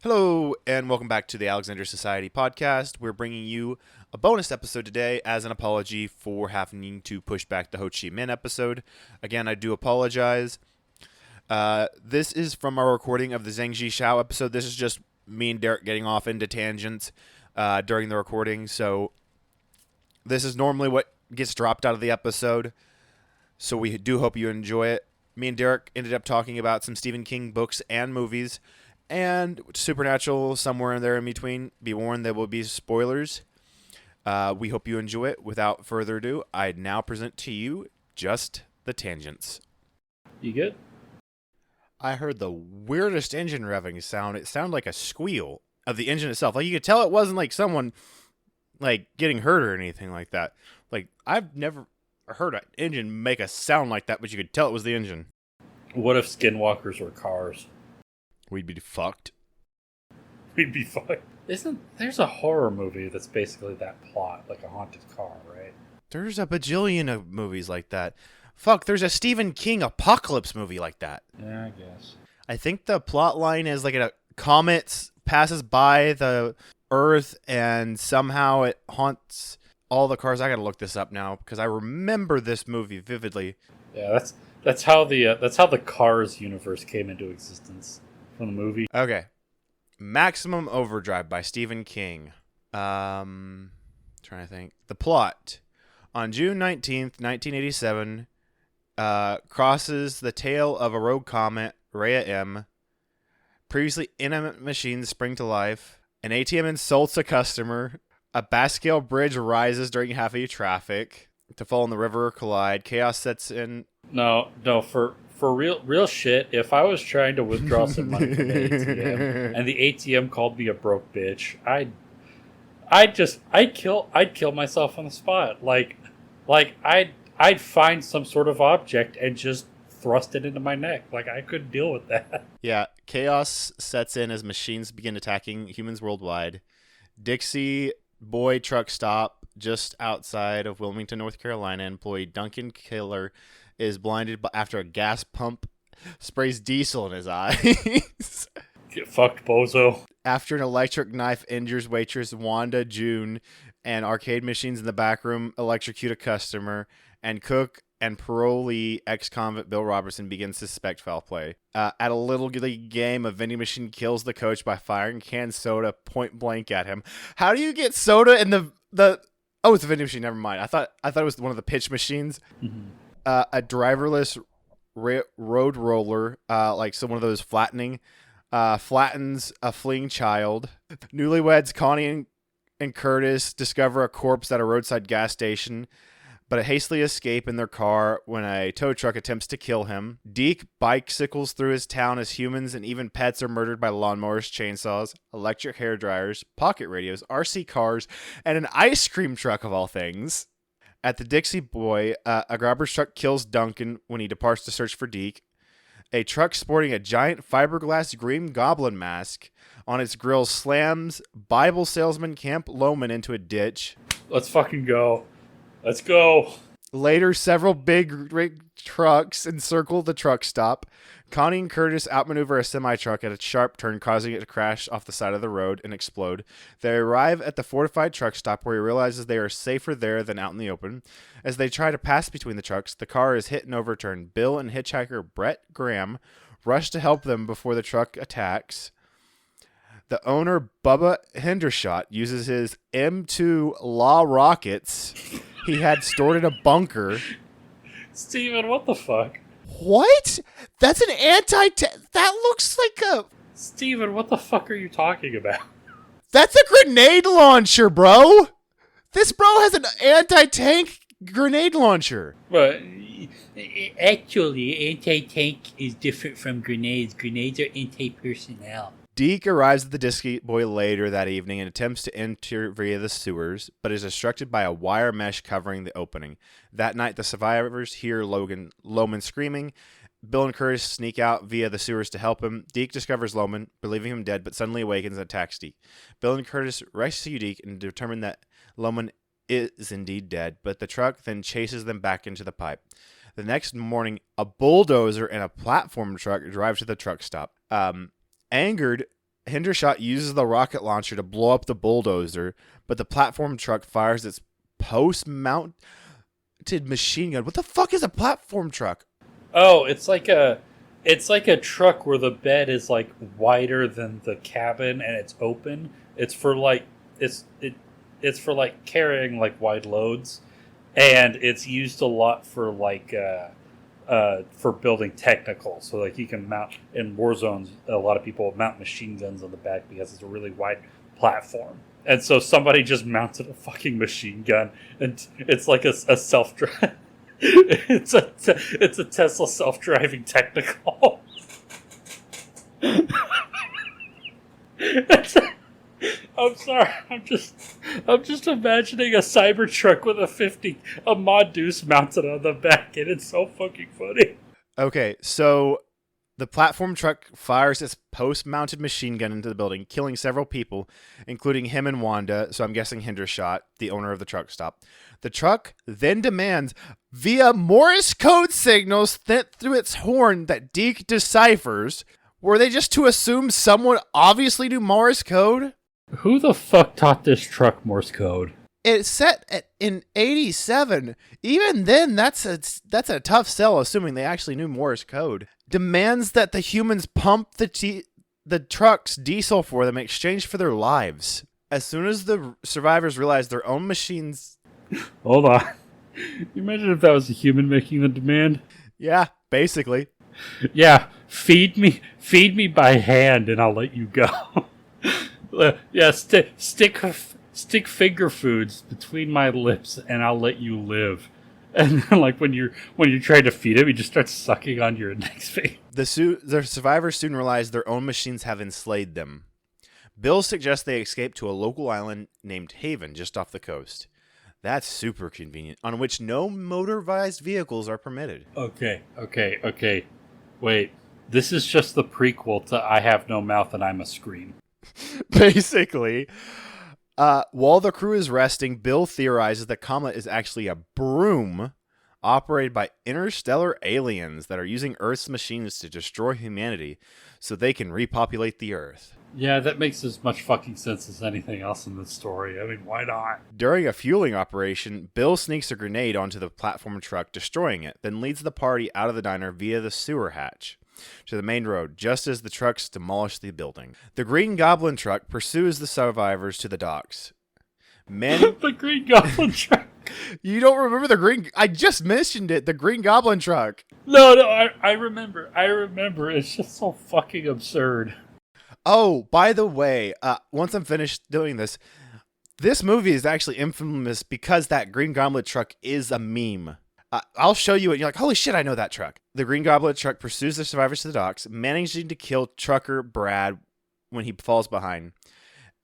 Hello, and welcome back to the Alexander Society podcast. We're bringing you a bonus episode today as an apology for having to push back the Ho Chi Minh episode. Again, I do apologize. This is from our recording of the Zhang Ji Xiao episode. This is just me and Derek getting off into tangents during the recording. So this is normally what gets dropped out of the episode. So we do hope you enjoy it. Me and Derek ended up talking about some Stephen King books and movies. And Supernatural, somewhere in there in between. Be warned, there will be spoilers. We hope you enjoy it. Without further ado, I now present to you Just the Tangents. You good? I heard the weirdest engine revving sound. It sounded like a squeal of the engine itself. Like, you could tell it wasn't like someone like getting hurt or anything like that. Like, I've never heard an engine make a sound like that, but you could tell it was the engine. What if skinwalkers were cars? We'd be fucked. We'd be fine. There's a horror movie that's basically that plot, like a haunted car, right? There's a bajillion of movies like that. Fuck, there's a Stephen King apocalypse movie like that. Yeah, I guess. I think the plot line is like a comet passes by the Earth and somehow it haunts all the cars. I gotta look this up now because I remember this movie vividly. Yeah, that's how the Cars universe came into existence from the movie. Okay. Maximum Overdrive by Stephen King. Trying to think. The plot. On June 19th, 1987, crosses the tail of a rogue comet, Rhea M. Previously inanimate machines spring to life. An ATM insults a customer. A Bascale bridge rises during heavy traffic to fall in the river or collide. Chaos sets in. No, for real shit, if I was trying to withdraw some money from the ATM and the ATM called me a broke bitch, I'd kill myself on the spot. Like I'd find some sort of object and just thrust it into my neck. Like, I couldn't deal with that. Yeah, chaos sets in as machines begin attacking humans worldwide. Dixie boy truck stop just outside of Wilmington, North Carolina. Employee Duncan Killer is blinded after a gas pump sprays diesel in his eyes. Get fucked, bozo. After an electric knife injures waitress Wanda June and arcade machines in the back room electrocute a customer, and cook and parolee ex-convict Bill Robertson begins to suspect foul play. At a little league game, a vending machine kills the coach by firing canned soda point blank at him. How do you get soda in the Oh, it's a vending machine. Never mind. I thought it was one of the pitch machines. Mm-hmm. A driverless road roller, like one of those flattening, flattens a fleeing child. Newlyweds Connie and Curtis discover a corpse at a roadside gas station, but hastily escape in their car when a tow truck attempts to kill him. Deke bicycles through his town as humans and even pets are murdered by lawnmowers, chainsaws, electric hair dryers, pocket radios, RC cars, and an ice cream truck of all things. At the Dixie Boy, a grabber's truck kills Duncan when he departs to search for Deke. A truck sporting a giant fiberglass green goblin mask on its grill slams Bible salesman Camp Loman into a ditch. Let's fucking go. Let's go. Later, several big rig trucks encircle the truck stop. Connie and Curtis outmaneuver a semi-truck at a sharp turn, causing it to crash off the side of the road and explode. They arrive at the fortified truck stop, where he realizes they are safer there than out in the open. As they try to pass between the trucks, the car is hit and overturned. Bill and hitchhiker Brett Graham rush to help them before the truck attacks. The owner, Bubba Hendershot, uses his M2 Law rockets he had stored in a bunker. Steven, what the fuck? What? That's an that looks like a... Steven, what the fuck are you talking about? That's a grenade launcher, bro! This bro has an anti-tank grenade launcher. But actually, anti-tank is different from grenades. Grenades are anti-personnel. Deke arrives at the Dixie Boy later that evening and attempts to enter via the sewers, but is obstructed by a wire mesh covering the opening. That night, the survivors hear Loman screaming. Bill and Curtis sneak out via the sewers to help him. Deke discovers Loman, believing him dead, but suddenly awakens and attacks Deke. Bill and Curtis rescue Deke and determine that Loman is indeed dead, but the truck then chases them back into the pipe. The next morning, a bulldozer and a platform truck drive to the truck stop. Angered, Hendershot uses the rocket launcher to blow up the bulldozer, but the platform truck fires its post-mounted machine gun. What the fuck is a platform truck? Oh, it's like a truck where the bed is like wider than the cabin and it's open. It's for like it's for like carrying like wide loads, and it's used a lot for like for building technical. So like you can mount in war zones. A lot of people mount machine guns on the back because it's a really wide platform. And so somebody just mounted a fucking machine gun, and it's like a self-drive. it's a Tesla self-driving technical. I'm sorry. I'm just imagining a Cybertruck with a Mod Deuce mounted on the back, and it's so fucking funny. Okay, so the platform truck fires its post-mounted machine gun into the building, killing several people, including him and Wanda, so I'm guessing Hendershot, the owner of the truck stop. The truck then demands, via Morse code signals sent through its horn that Deke deciphers, were they just to assume someone obviously knew Morse code? Who the fuck taught this truck Morse code? It's set in 87. Even then, that's a tough sell, assuming they actually knew Morse code. Demands that the humans pump the truck's diesel for them in exchange for their lives. As soon as the survivors realize their own machines... Hold on. You imagine if that was a human making the demand? Yeah, basically. Yeah, feed me by hand and I'll let you go. Yeah, stick finger foods between my lips and I'll let you live. And then, like when you're trying to feed him, he just starts sucking on your next face. The survivors soon realize their own machines have enslaved them. Bill suggests they escape to a local island named Haven, just off the coast. That's super convenient, on which no motorized vehicles are permitted. Okay. Wait, this is just the prequel to I Have No Mouth and I Must Scream. Basically. While the crew is resting, Bill theorizes that Comet is actually a broom operated by interstellar aliens that are using Earth's machines to destroy humanity so they can repopulate the Earth. Yeah, that makes as much fucking sense as anything else in this story. I mean, why not? During a fueling operation, Bill sneaks a grenade onto the platform truck, destroying it, then leads the party out of the diner via the sewer hatch to the main road, just as the trucks demolish the building. The Green Goblin truck pursues the survivors to the docks. The Green Goblin truck. You don't remember the Green... I just mentioned it, the Green Goblin truck. No, I remember. It's just so fucking absurd. Oh, by the way, once I'm finished doing this movie is actually infamous because that Green Goblin truck is a meme. I'll show you it. You're like, holy shit, I know that truck. The Green Goblin truck pursues the survivors to the docks, managing to kill trucker Brad when he falls behind.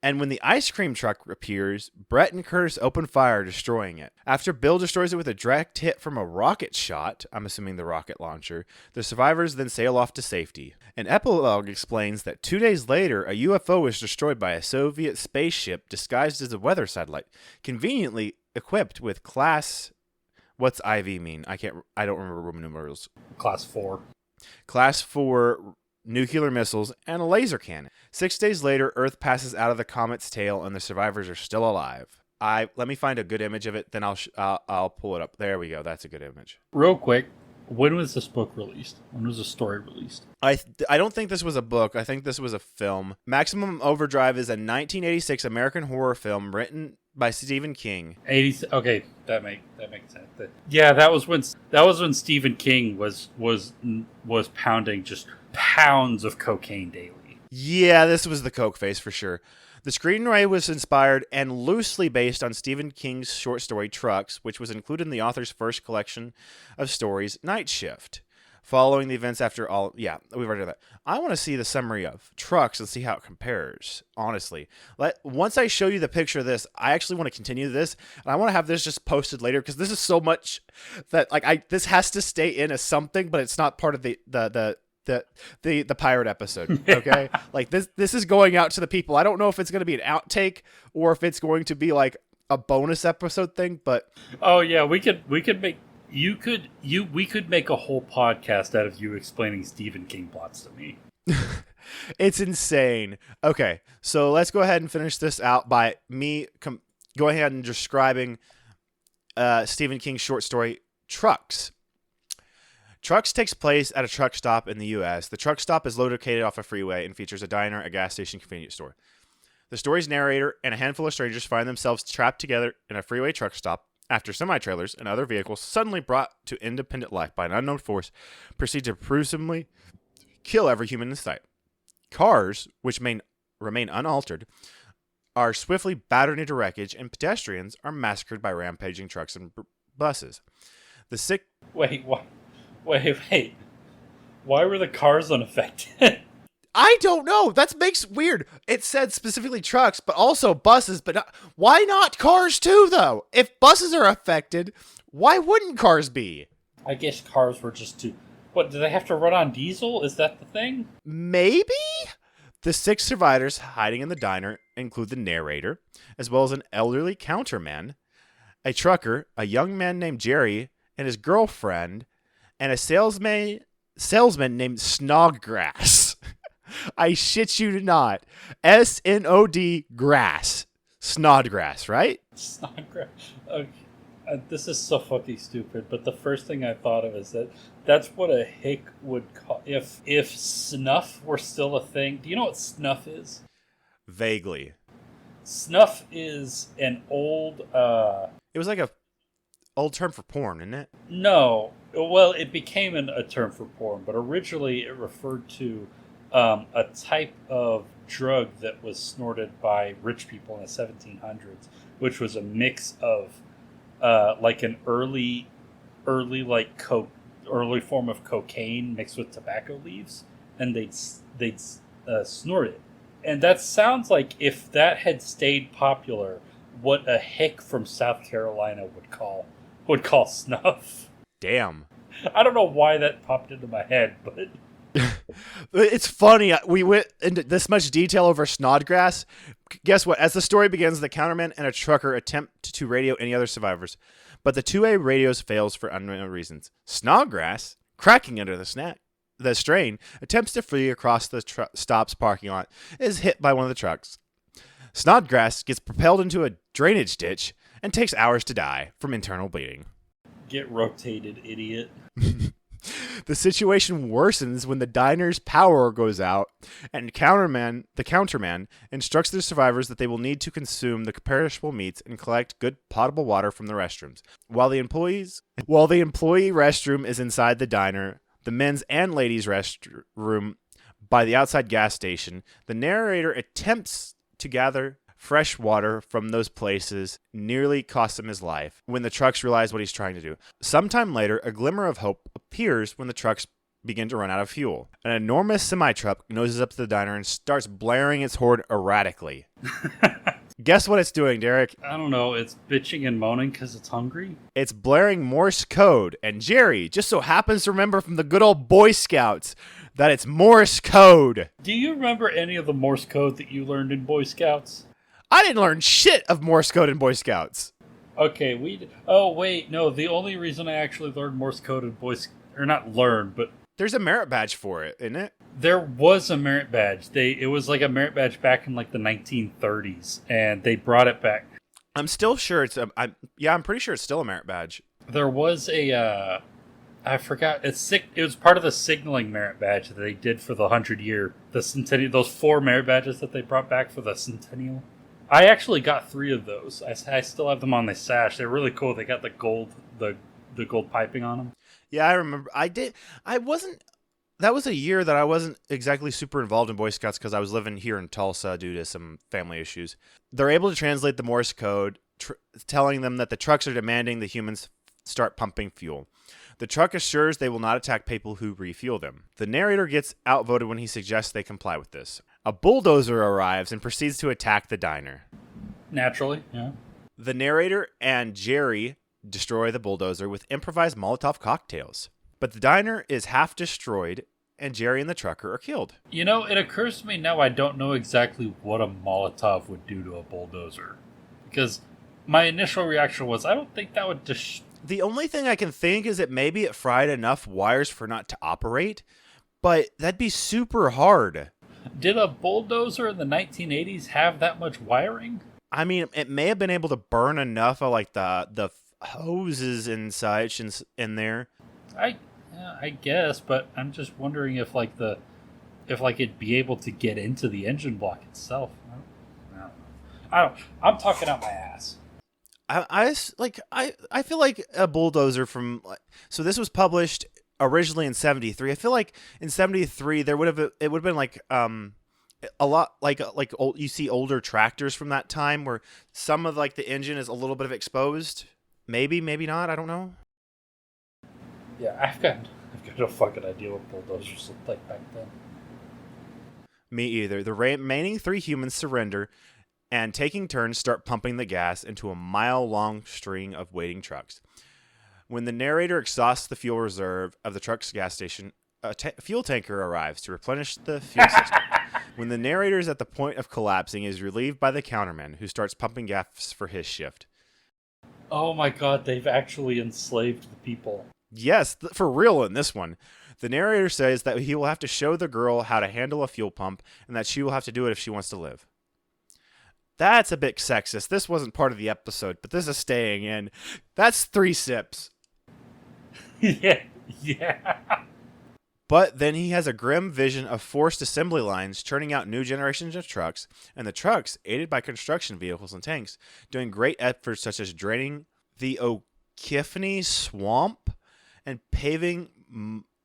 And when the ice cream truck appears, Brett and Curtis open fire, destroying it. After Bill destroys it with a direct hit from a rocket shot, I'm assuming the rocket launcher, the survivors then sail off to safety. An epilogue explains that 2 days later, a UFO was destroyed by a Soviet spaceship disguised as a weather satellite, conveniently equipped with class... What's IV mean? I don't remember Roman numerals. Class 4. Class 4... nuclear missiles, and a laser cannon. 6 days later, Earth passes out of the comet's tail, and the survivors are still alive. Let me find a good image of it, then I'll pull it up. There we go. That's a good image. Real quick, when was this book released? When was the story released? I don't think this was a book. I think this was a film. Maximum Overdrive is a 1986 American horror film written by Stephen King. 80. Okay, that makes sense. Yeah, that was when Stephen King was pounding just pounds of cocaine daily. Yeah, this was the coke face for sure. The screenplay was inspired and loosely based on Stephen King's short story Trucks, which was included in the author's first collection of stories, Night Shift. Following the events after all... Yeah, we've already done that. I want to see the summary of Trucks and see how it compares, honestly. Once I show you the picture of this, I actually want to continue this, and I want to have this just posted later, because this is so much that this has to stay in as something, but it's not part of the pirate episode. Okay. This is going out to the people. I don't know if it's going to be an outtake or if it's going to be like a bonus episode thing, but oh yeah, we could make we could make a whole podcast out of you explaining Stephen King plots to me. It's insane. Okay, so let's go ahead and finish this out by me go ahead and describing Stephen King's short story, Trucks. Trucks takes place at a truck stop in the U.S. The truck stop is located off a freeway and features a diner, a gas station, convenience store. The story's narrator and a handful of strangers find themselves trapped together in a freeway truck stop after semi-trailers and other vehicles suddenly brought to independent life by an unknown force proceed to presumably kill every human in sight. Cars, which may remain unaltered, are swiftly battered into wreckage, and pedestrians are massacred by rampaging trucks and buses. The sick... Wait, what? Wait. Why were the cars unaffected? I don't know. That makes weird. It said specifically trucks, but also buses. But why not cars too, though? If buses are affected, why wouldn't cars be? I guess cars were just too... What, do they have to run on diesel? Is that the thing? Maybe? The 6 survivors hiding in the diner include the narrator, as well as an elderly counterman, a trucker, a young man named Jerry, and his girlfriend, and a salesman named Snodgrass. I shit you not. S-N-O-D grass. Snodgrass, right? Snodgrass. Okay. This is so fucking stupid, but the first thing I thought of is that's what a hick would call... If snuff were still a thing... Do you know what snuff is? Vaguely. Snuff is an old... It was like a old term for porn, isn't it? No. Well, it became a term for porn, but originally it referred to a type of drug that was snorted by rich people in the 1700s, which was a mix of like an early form of cocaine mixed with tobacco leaves, and they'd snort it. And that sounds like if that had stayed popular, what a hick from South Carolina would call snuff. Damn. I don't know why that popped into my head, but it's funny. We went into this much detail over Snodgrass. Guess what? As the story begins, the counterman and a trucker attempt to radio any other survivors, but the two-way radios fails for unknown reasons. Snodgrass, cracking under the strain, attempts to flee across the stop's parking lot, is hit by one of the trucks. Snodgrass gets propelled into a drainage ditch and takes hours to die from internal bleeding. Get rotated, idiot. The situation worsens when the diner's power goes out, and the counterman instructs the survivors that they will need to consume the perishable meats and collect good potable water from the restrooms. While the employee restroom is inside the diner, the men's and ladies' restroom by the outside gas station, the narrator attempts to gather fresh water from those places, nearly costs him his life when the trucks realize what he's trying to do. Sometime later, a glimmer of hope appears when the trucks begin to run out of fuel. An enormous semi-truck noses up to the diner and starts blaring its horn erratically. Guess what it's doing, Derek? I don't know. It's bitching and moaning because it's hungry? It's blaring Morse code, and Jerry just so happens to remember from the good old Boy Scouts that it's Morse code. Do you remember any of the Morse code that you learned in Boy Scouts? I didn't learn shit of Morse code in Boy Scouts. Okay, Oh, wait, no. The only reason I actually learned Morse code in or not learned, but... There's a merit badge for it, isn't it? There was a merit badge. It was like a merit badge back in like the 1930s, and they brought it back. I'm still sure I'm pretty sure it's still a merit badge. There was I forgot. It was part of the signaling merit badge that they did for the 100-year, the centennial. Those 4 merit badges that they brought back for the centennial. I actually got 3 of those. I still have them on the sash. They're really cool. They got the gold piping on them. Yeah, I remember. That was a year that I wasn't exactly super involved in Boy Scouts because I was living here in Tulsa due to some family issues. They're able to translate the Morse code, telling them that the trucks are demanding the humans start pumping fuel. The truck assures they will not attack people who refuel them. The narrator gets outvoted when he suggests they comply with this. A bulldozer arrives and proceeds to attack the diner. Naturally, yeah. The narrator and Jerry destroy the bulldozer with improvised Molotov cocktails. But the diner is half destroyed, and Jerry and the trucker are killed. You know, it occurs to me now I don't know exactly what a Molotov would do to a bulldozer. Because my initial reaction was, I don't think that would The only thing I can think is that maybe it fried enough wires for not to operate, but that'd be super hard. Did a bulldozer in the 1980s have that much wiring? I mean, it may have been able to burn enough of like the hoses and such in there. I I guess, but I'm just wondering if if like it'd be able to get into the engine block itself. I don't. I'm talking out my ass. I feel like a bulldozer so this was published originally in 73. I feel like in 73 it would have been like a lot like old, you see older tractors from that time where some of like the engine is a little bit of exposed. Maybe not, I don't know. Yeah, I've got no fucking idea what bulldozers looked like back then. Me either. The remaining 3 humans surrender and, taking turns, start pumping the gas into a mile-long string of waiting trucks. When the narrator exhausts the fuel reserve of the truck's gas station, a fuel tanker arrives to replenish the fuel system. When the narrator is at the point of collapsing, he is relieved by the counterman, who starts pumping gas for his shift. Oh my god, they've actually enslaved the people. Yes, for real in this one. The narrator says that he will have to show the girl how to handle a fuel pump and that she will have to do it if she wants to live. That's a bit sexist. This wasn't part of the episode, but this is staying in. That's 3 sips. Yeah. But then he has a grim vision of forced assembly lines churning out new generations of trucks, and the trucks, aided by construction vehicles and tanks, doing great efforts such as draining the O'Kiffney swamp and paving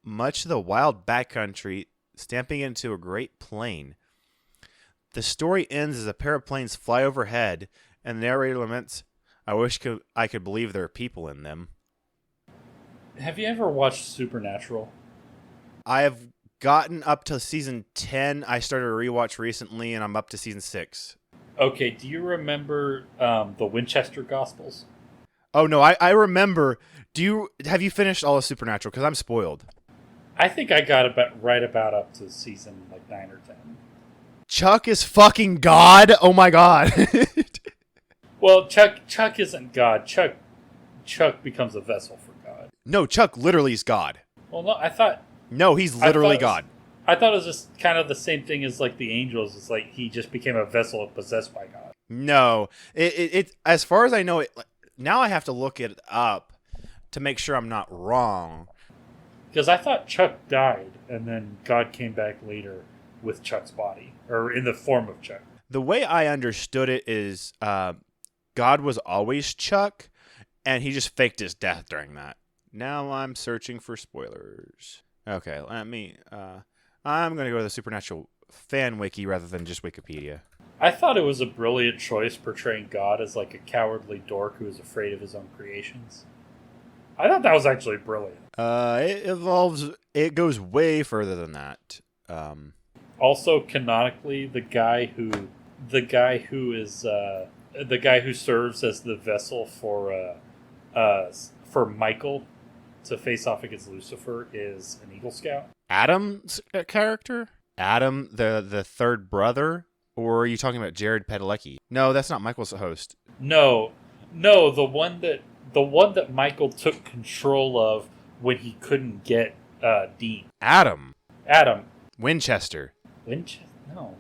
much of the wild backcountry, stamping it into a great plain. The story ends as a pair of planes fly overhead, and the narrator laments, I wish I could believe there are people in them. Have you ever watched Supernatural? I have gotten up to season 10. I started a rewatch recently, and I'm up to season 6. Okay, do you remember the Winchester Gospels? Oh, no, I remember. Have you finished all of Supernatural? Because I'm spoiled. I think I got right about up to season like 9 or 10. Chuck is fucking God? Oh my god. Well, Chuck isn't God. Chuck becomes a vessel for God. No, Chuck literally is God. Well, no, I thought... No, he's literally God. I thought it was just kind of the same thing as like the angels. It's like he just became a vessel possessed by God. No. It as far as I know, now I have to look it up to make sure I'm not wrong. Because I thought Chuck died, and then God came back later with Chuck's body, or in the form of Chuck. The way I understood it is God was always Chuck, and he just faked his death during that. Now I'm searching for spoilers. Okay, I'm going to go to the Supernatural fan wiki rather than just Wikipedia. I thought it was a brilliant choice portraying God as like a cowardly dork who is afraid of his own creations. I thought that was actually brilliant. It goes way further than that. Also, canonically, the guy who serves as the vessel for Michael to face off against Lucifer is an Eagle Scout. Adam's character? Adam, the third brother? Or are you talking about Jared Padalecki? No, that's not Michael's host. No, the one that Michael took control of when he couldn't get Dean. Adam. Winchester? No,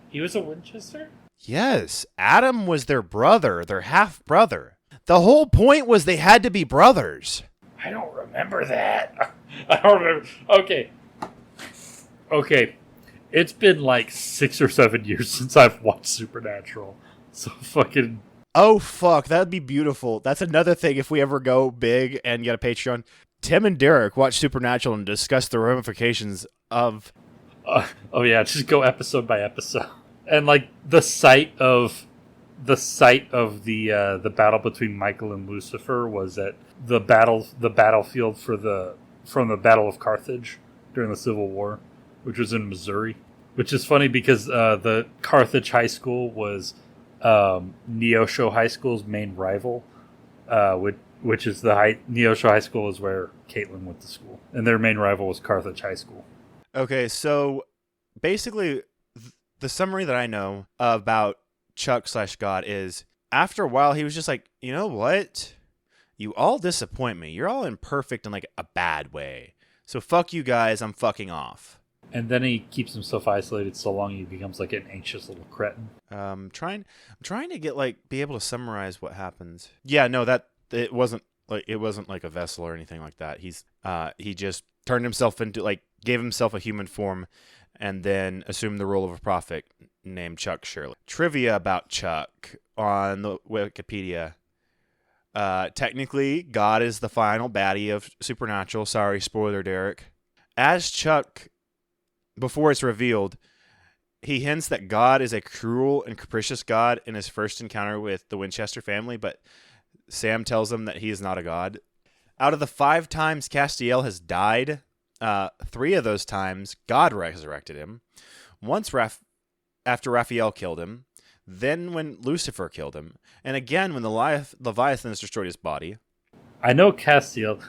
he was a Winchester? Yes, Adam was their brother, their half brother. The whole point was they had to be brothers. I don't remember that. I don't remember. Okay. It's been like 6 or 7 years since I've watched Supernatural. So fucking... Oh, fuck. That'd be beautiful. That's another thing if we ever go big and get a Patreon. Tim and Derek watch Supernatural and discuss the ramifications of... oh, yeah. Just go episode by episode. And, like, the site of the battle between Michael and Lucifer was at the battlefield from the Battle of Carthage during the Civil War, which was in Missouri. Which is funny because the Carthage High School was Neosho High School's main rival, which is Neosho High School is where Caitlin went to school, and their main rival was Carthage High School. Okay, so basically, the summary that I know about Chuck/God is, after a while, he was just like, you know what? You all disappoint me. You're all imperfect in like a bad way. So fuck you guys. I'm fucking off. And then he keeps himself isolated so long he becomes like an anxious little cretin. I'm trying to get be able to summarize what happens. Yeah, no, that it wasn't like a vessel or anything like that. He just turned himself into gave himself a human form, and then assumed the role of a prophet named Chuck Shirley. Trivia about Chuck on the Wikipedia. Technically, God is the final baddie of Supernatural. Sorry, spoiler, Derek. As Chuck, before it's revealed, he hints that God is a cruel and capricious God in his first encounter with the Winchester family, but Sam tells him that he is not a god. Out of the 5 times Castiel has died, 3 of those times God resurrected him. Once after Raphael killed him, then when Lucifer killed him, and again when the Leviathans destroyed his body. I know Castiel.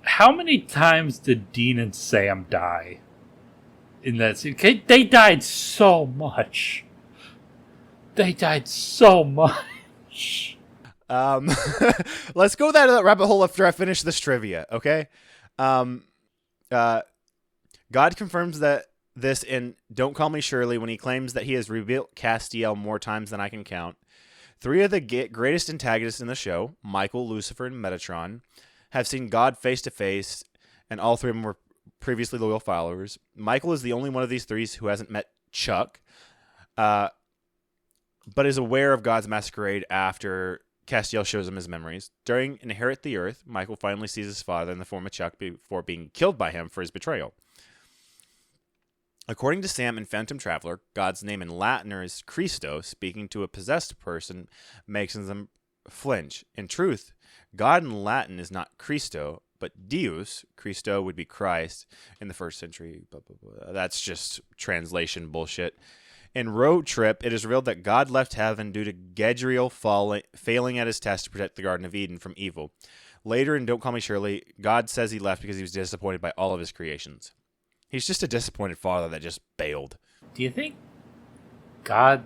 How many times did Dean and Sam die in that scene? Okay, they died so much. They died so much. Let's go down that rabbit hole after I finish this trivia, okay? God confirms that this in Don't Call Me Shirley when he claims that he has rebuilt Castiel more times than I can count. 3 of the greatest antagonists in the show, Michael, Lucifer, and Metatron, have seen God face to face, and all 3 of them were previously loyal followers. Michael is the only one of these 3 who hasn't met Chuck, but is aware of God's masquerade after Castiel shows him his memories. During Inherit the Earth, Michael finally sees his father in the form of Chuck before being killed by him for his betrayal. According to Sam in Phantom Traveler, God's name in Latin is Christo. Speaking to a possessed person makes them flinch. In truth, God in Latin is not Christo, but Deus. Christo would be Christ in the first century. Blah, blah, blah. That's just translation bullshit. In Road Trip, it is revealed that God left heaven due to Gadriel failing at his test to protect the Garden of Eden from evil. Later in Don't Call Me Shirley, God says he left because he was disappointed by all of his creations. He's just a disappointed father that just bailed. Do you think God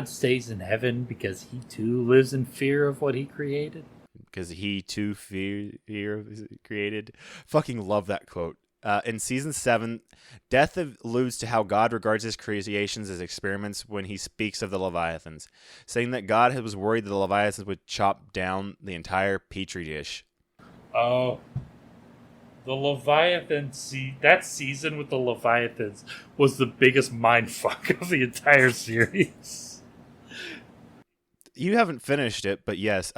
stays in heaven because he too lives in fear of what he created? Because he too fear of his created. Fucking love that quote. In season 7, Death alludes to how God regards his creations as experiments when he speaks of the Leviathans, saying that God was worried that the Leviathans would chop down the entire petri dish. Oh, the Leviathan that season with the Leviathans was the biggest mindfuck of the entire series. You haven't finished it, but yes.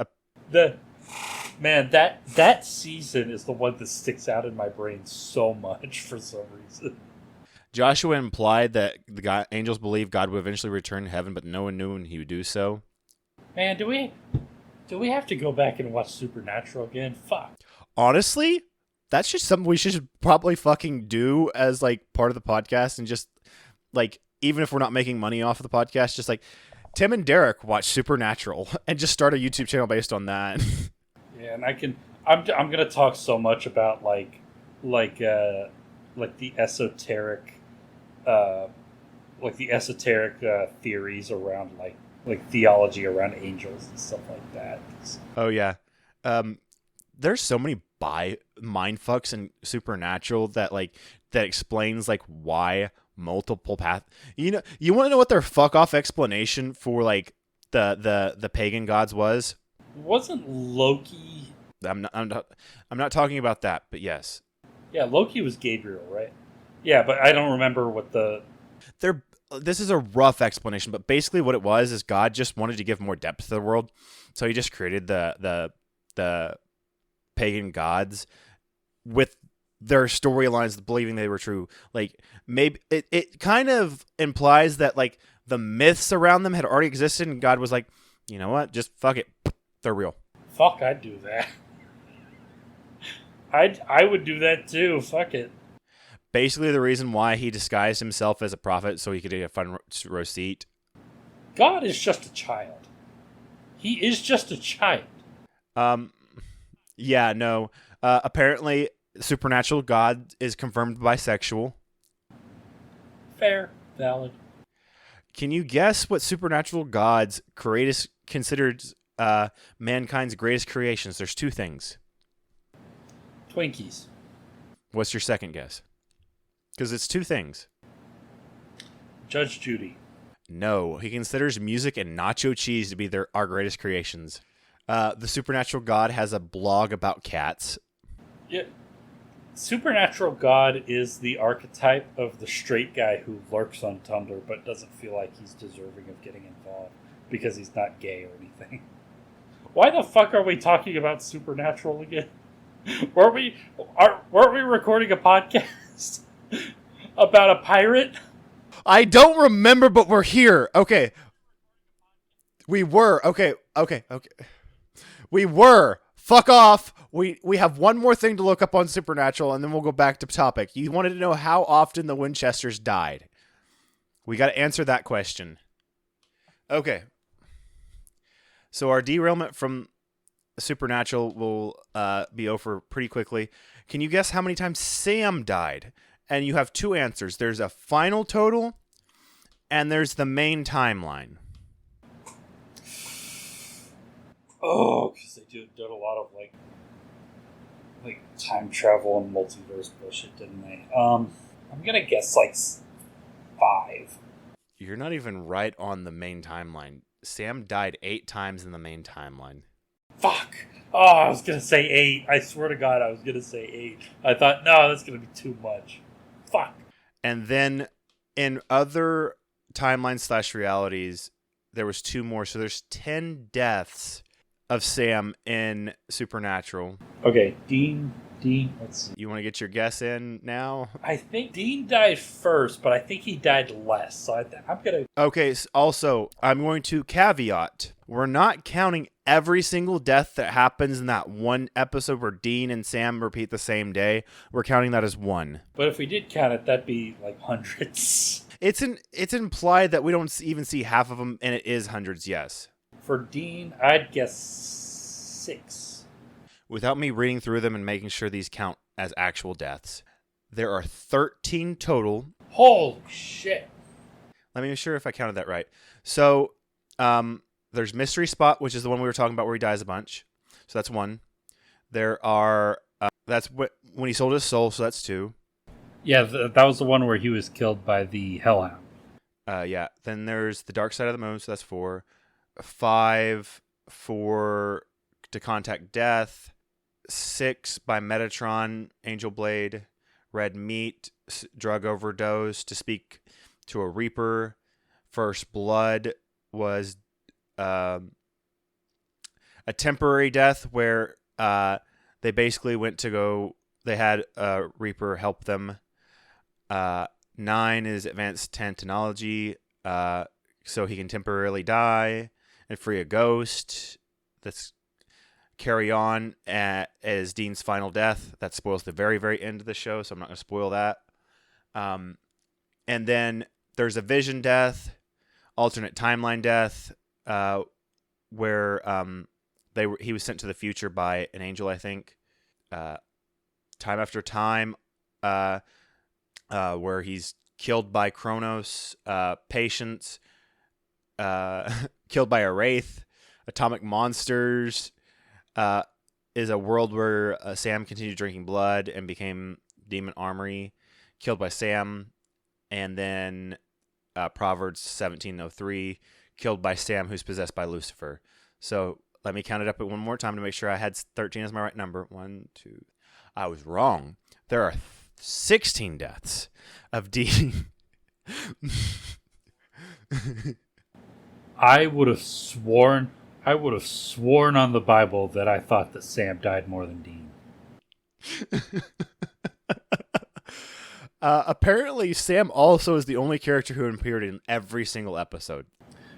That season is the one that sticks out in my brain so much for some reason. Joshua implied that the angels believed God would eventually return to heaven, but no one knew when he would do so. Man, do we have to go back and watch Supernatural again? Fuck. Honestly, that's just something we should probably fucking do as part of the podcast, and just even if we're not making money off of the podcast, just Tim and Derek watch Supernatural and just start a YouTube channel based on that. Yeah, and I'm gonna talk so much about the esoteric theories around like theology around angels and stuff like that. Oh yeah. There's so many mindfucks in Supernatural that explains why multiple paths. You want to know what their fuck off explanation for the pagan gods was? Wasn't Loki? I'm not talking about that, but yes. Yeah, Loki was Gabriel, right? Yeah, but I don't remember what this is a rough explanation, but basically what it was is God just wanted to give more depth to the world, so he just created the pagan gods with their storylines believing they were true. Maybe it kind of implies that the myths around them had already existed, and God was like, you know what, just fuck it, they're real. Fuck, I'd do that. I would do that too. Fuck it. Basically, the reason why he disguised himself as a prophet so he could get a fun row seat. God is just a child. He is just a child. Yeah, no. Apparently, Supernatural God is confirmed bisexual. Fair, valid. Can you guess what Supernatural God's considered mankind's greatest creations? There's 2 things. Twinkies. What's your second guess? Because it's two things. Judge Judy. No, he considers music and nacho cheese to be our greatest creations. The supernatural god has a blog about cats. Yeah. Supernatural God is the archetype of the straight guy who lurks on Tumblr but doesn't feel like he's deserving of getting involved because he's not gay or anything. Why the fuck are we talking about Supernatural again? Weren't we recording a podcast about a pirate? I don't remember, but we're here. Okay. We were. Okay. We were. Fuck off. We have one more thing to look up on Supernatural, and then we'll go back to topic. You wanted to know how often the Winchesters died. We got to answer that question. Okay. So our derailment from Supernatural will be over pretty quickly. Can you guess how many times Sam died? And you have two answers. There's a final total, and there's the main timeline. Oh, because they did a lot of like time travel and multiverse bullshit, didn't they? I'm gonna guess like 5. You're not even right on the main timeline. Sam died 8 times in the main timeline. Fuck. Oh, I was gonna say 8. I swear to God, I was gonna say 8. I thought, no, that's gonna be too much. Fuck. And then in other timelines / realities, there was 2 more. So there's 10 deaths of Sam in Supernatural. Okay, Dean, let's see. You want to get your guess in now? I think Dean died first, but I think he died less. So I'm going to... Okay, also, I'm going to caveat. We're not counting every single death that happens in that one episode where Dean and Sam repeat the same day. We're counting that as 1. But if we did count it, that'd be like hundreds. It's implied that we don't even see half of them, and it is hundreds, yes. For Dean, I'd guess 6. Without me reading through them and making sure these count as actual deaths, there are 13 total. Holy shit. Let me make sure if I counted that right. So, there's Mystery Spot, which is the one we were talking about where he dies a bunch. So that's 1. There are, that's when he sold his soul, so that's 2. Yeah, that was the one where he was killed by the Hellhound. Yeah. Then there's the Dark Side of the Moon, so that's 4. 5 for To Contact Death. 6 by Metatron, Angel Blade. Red Meat, Drug Overdose, To Speak to a Reaper. First Blood was a temporary death where they basically went to go. They had a Reaper help them. 9 is Advanced Tantanology, so he can temporarily die and free a ghost. That's Carry On as Dean's final death. That spoils the very, very end of the show, so I'm not going to spoil that. And then there's a Vision death, alternate timeline death, where he was sent to the future by an angel, I think. Time After Time, where he's killed by Kronos. Patience, killed by a Wraith. Atomic Monsters is a world where Sam continued drinking blood and became Demon Armory, killed by Sam. And then Proverbs 17:03, killed by Sam, who's possessed by Lucifer. So let me count it up one more time to make sure I had 13 as my right number. 1, 2. I was wrong. There are 16 deaths of Dean. I would have sworn on the Bible that I thought that Sam died more than Dean. Apparently, Sam also is the only character who appeared in every single episode.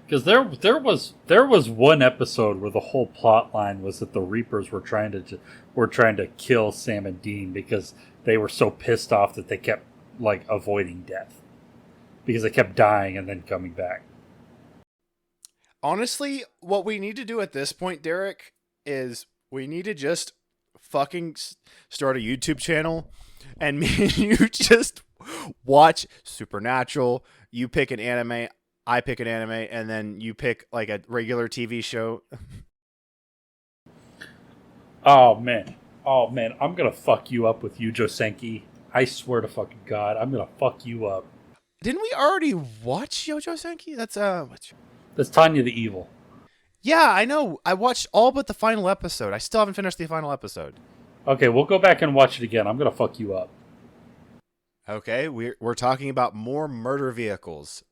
Because there was one episode where the whole plot line was that the Reapers were trying to kill Sam and Dean because they were so pissed off that they kept avoiding death because they kept dying and then coming back. Honestly, what we need to do at this point, Derek, is we need to just fucking start a YouTube channel and me and you just watch Supernatural. You pick an anime, I pick an anime, and then you pick a regular TV show. Oh man, I'm gonna fuck you up with Yu Senki. I swear to fucking God, I'm gonna fuck you up. Didn't we already watch Yojo Senki? That's That's Tanya the Evil. Yeah, I know. I watched all but the final episode. I still haven't finished the final episode. Okay, we'll go back and watch it again. I'm gonna fuck you up. Okay, we're talking about more murder vehicles.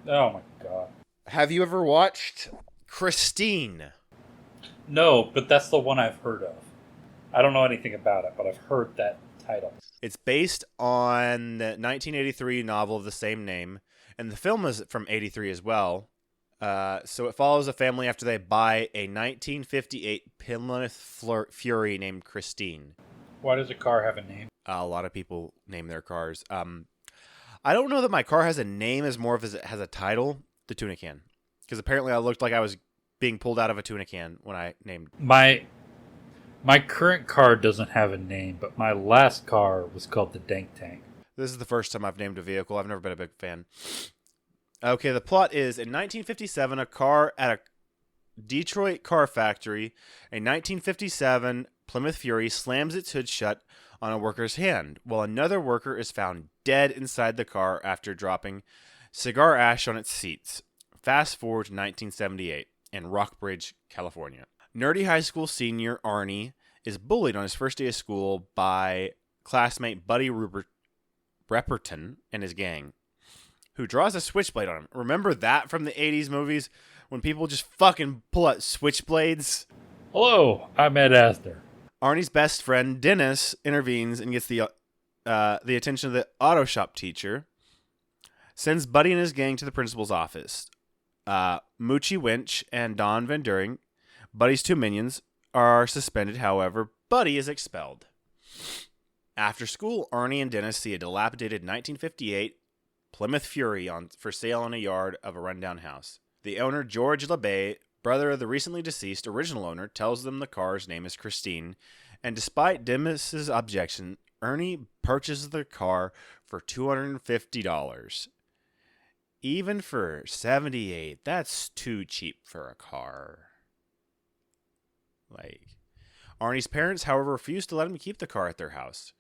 Oh my God. Have you ever watched Christine? No, but that's the one I've heard of. I don't know anything about it, but I've heard that title. It's based on the 1983 novel of the same name, and the film is from 83 as well. So it follows a family after they buy a 1958 Plymouth Fury named Christine. Why does a car have a name? A lot of people name their cars. I don't know that my car has a name as more of as it has a title, the tuna can. Because apparently I looked like I was being pulled out of a tuna can when I named. My current car doesn't have a name, but my last car was called the Dank Tank. This is the first time I've named a vehicle. I've never been a big fan. Okay, the plot is, in 1957, a car at a Detroit car factory, a 1957 Plymouth Fury slams its hood shut on a worker's hand, while another worker is found dead inside the car after dropping cigar ash on its seats. Fast forward to 1978 in Rockbridge, California. Nerdy high school senior Arnie is bullied on his first day of school by classmate Buddy Repperton and his gang, who draws a switchblade on him. Remember that from the 80s movies when people just fucking pull out switchblades? Hello, I'm Ed Asner. Arnie's best friend Dennis intervenes and gets the attention of the auto shop teacher, sends Buddy and his gang to the principal's office. Moochie Winch and Don Van During, Buddy's two minions, are suspended. However, Buddy is expelled. After school, Arnie and Dennis see a dilapidated 1958 Plymouth Fury for sale in a yard of a rundown house. The owner, George LeBay, brother of the recently deceased original owner, tells them the car's name is Christine, and despite Dennis's objection, Ernie purchases the car for $250. Even for 78, that's too cheap for a car. Arnie's parents, however, refuse to let him keep the car at their house.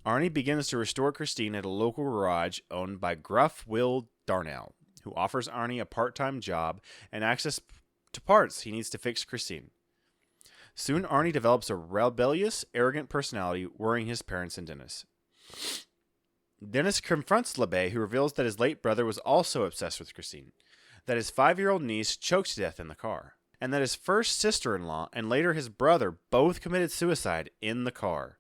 Arnie begins to restore Christine at a local garage owned by Gruff Will Darnell, who offers Arnie a part-time job and access to parts he needs to fix Christine. Soon, Arnie develops a rebellious, arrogant personality, worrying his parents and Dennis. Dennis confronts LeBay, who reveals that his late brother was also obsessed with Christine, that his 5-year-old niece choked to death in the car, and that his first sister-in-law and later his brother both committed suicide in the car.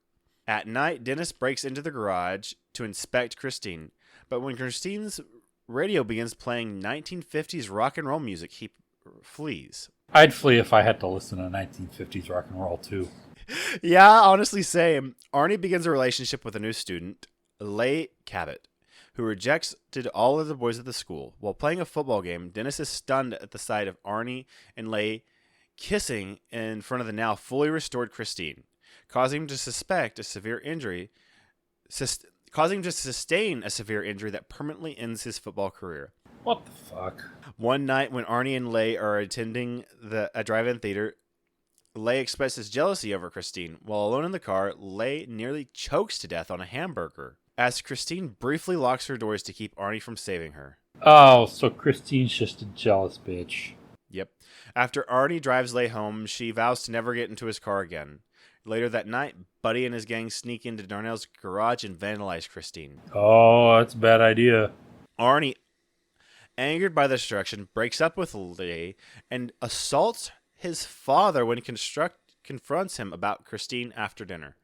At night, Dennis breaks into the garage to inspect Christine, but when Christine's radio begins playing 1950s rock and roll music, he flees. I'd flee if I had to listen to 1950s rock and roll too. Yeah, honestly, same. Arnie begins a relationship with a new student, Leigh Cabot, who rejected all of the boys at the school. While playing a football game, Dennis is stunned at the sight of Arnie and Leigh kissing in front of the now fully restored Christine, causing him to sustain a severe injury that permanently ends his football career. What the fuck? One night when Arnie and Leigh are attending a drive-in theater, Leigh expresses jealousy over Christine. While alone in the car, Leigh nearly chokes to death on a hamburger, as Christine briefly locks her doors to keep Arnie from saving her. Oh, so Christine's just a jealous bitch. Yep. After Arnie drives Leigh home, she vows to never get into his car again. Later that night, Buddy and his gang sneak into Darnell's garage and vandalize Christine. Oh, that's a bad idea. Arnie, angered by the destruction, breaks up with Leigh and assaults his father when he confronts him about Christine after dinner.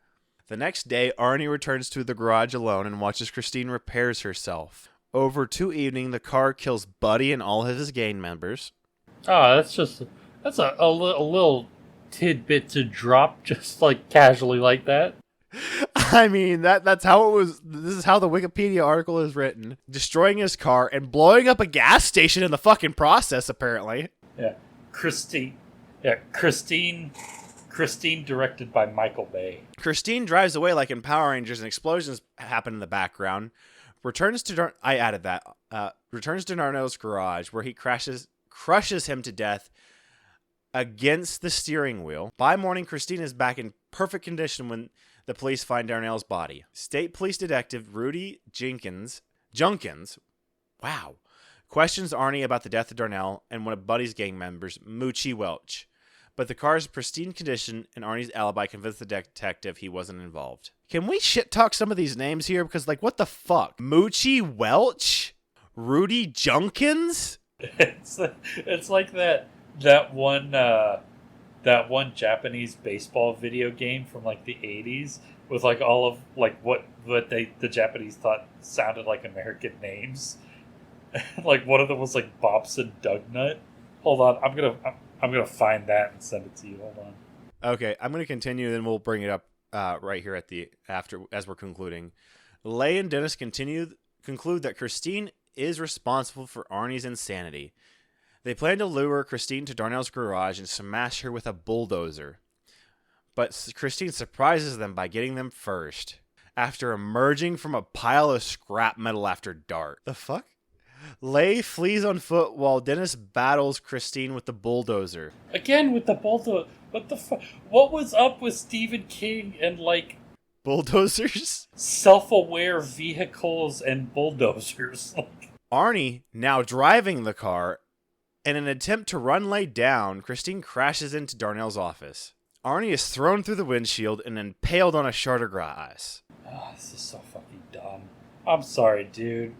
The next day, Arnie returns to the garage alone and watches Christine repairs herself. Over 2 evenings, the car kills Buddy and all of his gang members. Oh, that's a little tidbit to drop just like casually like that. I mean, that's how it was. This is how the Wikipedia article is written. Destroying his car and blowing up a gas station in the fucking process, apparently. Yeah. Christine, directed by Michael Bay. Christine drives away like in Power Rangers and explosions happen in the background. Returns to Darnell's garage where he crushes him to death against the steering wheel. By morning, Christine is back in perfect condition when the police find Darnell's body. State Police Detective Rudy Junkins, wow, questions Arnie about the death of Darnell and one of Buddy's gang members, Moochie Welch. But the car's pristine condition and Arnie's alibi convinced the detective he wasn't involved. Can we shit talk some of these names here? Because, like, what the fuck? Moochie Welch? Rudy Junkins? It's like that one Japanese baseball video game from like the 80s with like all of like what the Japanese thought sounded like American names. Like one of them was like Bobson Dugnut. Hold on, I'm gonna find that and send it to you. Hold on. Okay, I'm gonna continue, then we'll bring it up right here at the after as we're concluding. Lay and Dennis conclude that Christine is responsible for Arnie's insanity. They plan to lure Christine to Darnell's garage and smash her with a bulldozer. But Christine surprises them by getting them first, after emerging from a pile of scrap metal after dark. The fuck? Lay flees on foot while Dennis battles Christine with the bulldozer. Again with the bulldozer. What the fuck? What was up with Stephen King and like bulldozers? Self-aware vehicles and bulldozers. Arnie, now driving the car, in an attempt to run Lay down, Christine crashes into Darnell's office. Arnie is thrown through the windshield and impaled on a shard of glass. Oh, this is so fucking dumb. I'm sorry, dude.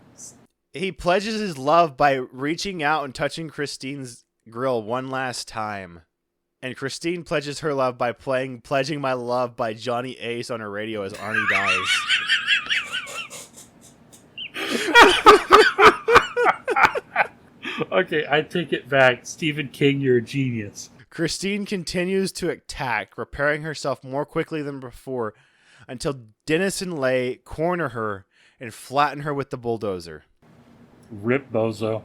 He pledges his love by reaching out and touching Christine's grill one last time. And Christine pledges her love by playing Pledging My Love by Johnny Ace on her radio as Arnie dies. Okay, I take it back. Stephen King, you're a genius. Christine continues to attack, repairing herself more quickly than before, until Dennis and Lay corner her and flatten her with the bulldozer. Rip bozo.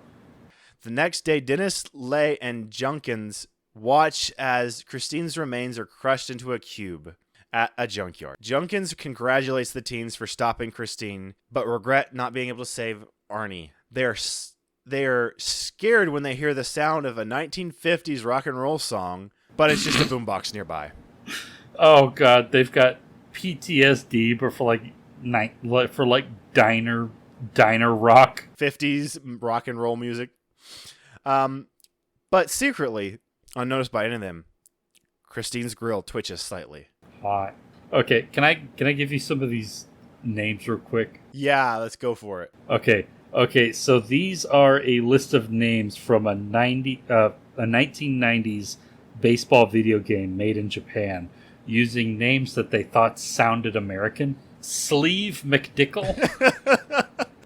The next day, Dennis, Lay, and Junkins watch as Christine's remains are crushed into a cube at a junkyard. Junkins congratulates the teens for stopping Christine, but regret not being able to save Arnie. They are scared when they hear the sound of a 1950s rock and roll song, but it's just a boombox nearby. Oh god, they've got PTSD, but for diner rock, 50s rock and roll music. But secretly, unnoticed by any of them, Christine's grill twitches slightly. Hot. Okay, can I give you some of these names real quick? Yeah, let's go for it. Okay, so these are a list of names from a 1990s baseball video game made in Japan, using names that they thought sounded American. Sleeve McDickle,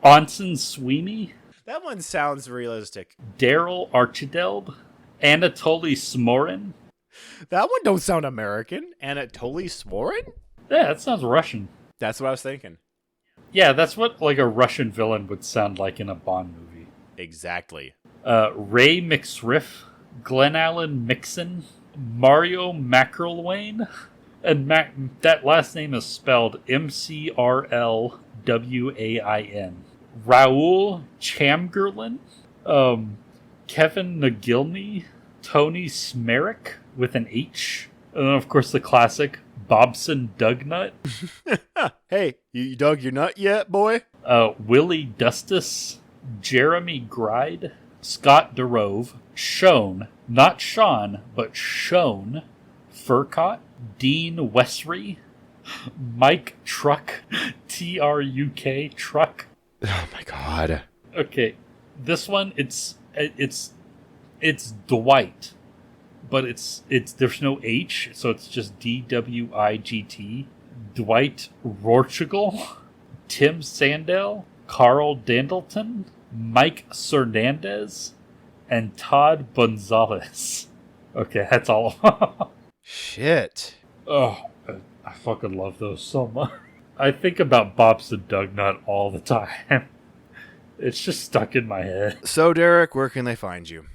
Onsen Sweeney. That one sounds realistic. Daryl Archideld, Anatoly Smorin. That one don't sound American. Anatoly Smorin? Yeah, that sounds Russian. That's what I was thinking. Yeah, that's what like a Russian villain would sound like in a Bond movie. Exactly. Ray McSriff, Glenn Allen Mixon, Mario McElwain, and that last name is spelled McRlwain. Raoul Chamberlain, Kevin Nagilny, Tony Smerick with an H, and then of course the classic Bobson Dugnut. Hey, you dug your nut yet, boy? Willie Dustus, Jeremy Gride, Scott DeRove, Shone, not Sean, but Shone, Furcott, Dean Westry, Mike Truck, Truk, Truck. Oh my god. Okay, this one it's Dwight, but it's there's no H, so it's just Dwight. Dwight Rorchigal, Tim Sandell, Carl Dandleton, Mike Cernandez, and Todd Gonzalez. Okay, that's all of them. Shit. Oh, I fucking love those so much. I think about Bobson Dugnut all the time. It's just stuck in my head. So, Derek, where can they find you?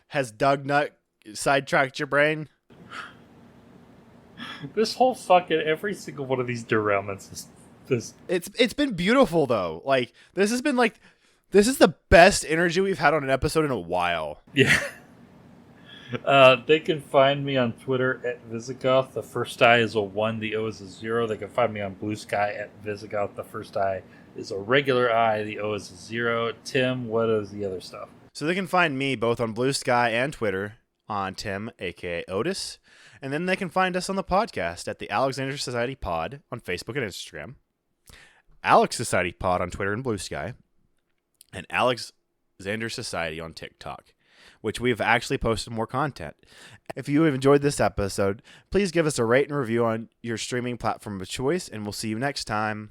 Has Dugnut sidetracked your brain? This whole fucking every single one of these derailments is this. It's been beautiful though. Like this is the best energy we've had on an episode in a while. Yeah. They can find me on Twitter at Visigoth. The first I is a 1, the O is a 0. They can find me on Blue Sky at Visigoth. The first I is a regular I, the O is a 0. Tim, what is the other stuff? So they can find me both on Blue Sky and Twitter on Tim, aka Otis. And then they can find us on the podcast at the Alexander Society Pod on Facebook and Instagram, Alex Society Pod on Twitter and Blue Sky, and Alexander Society on TikTok, which we've actually posted more content. If you have enjoyed this episode, please give us a rate and review on your streaming platform of choice, and we'll see you next time.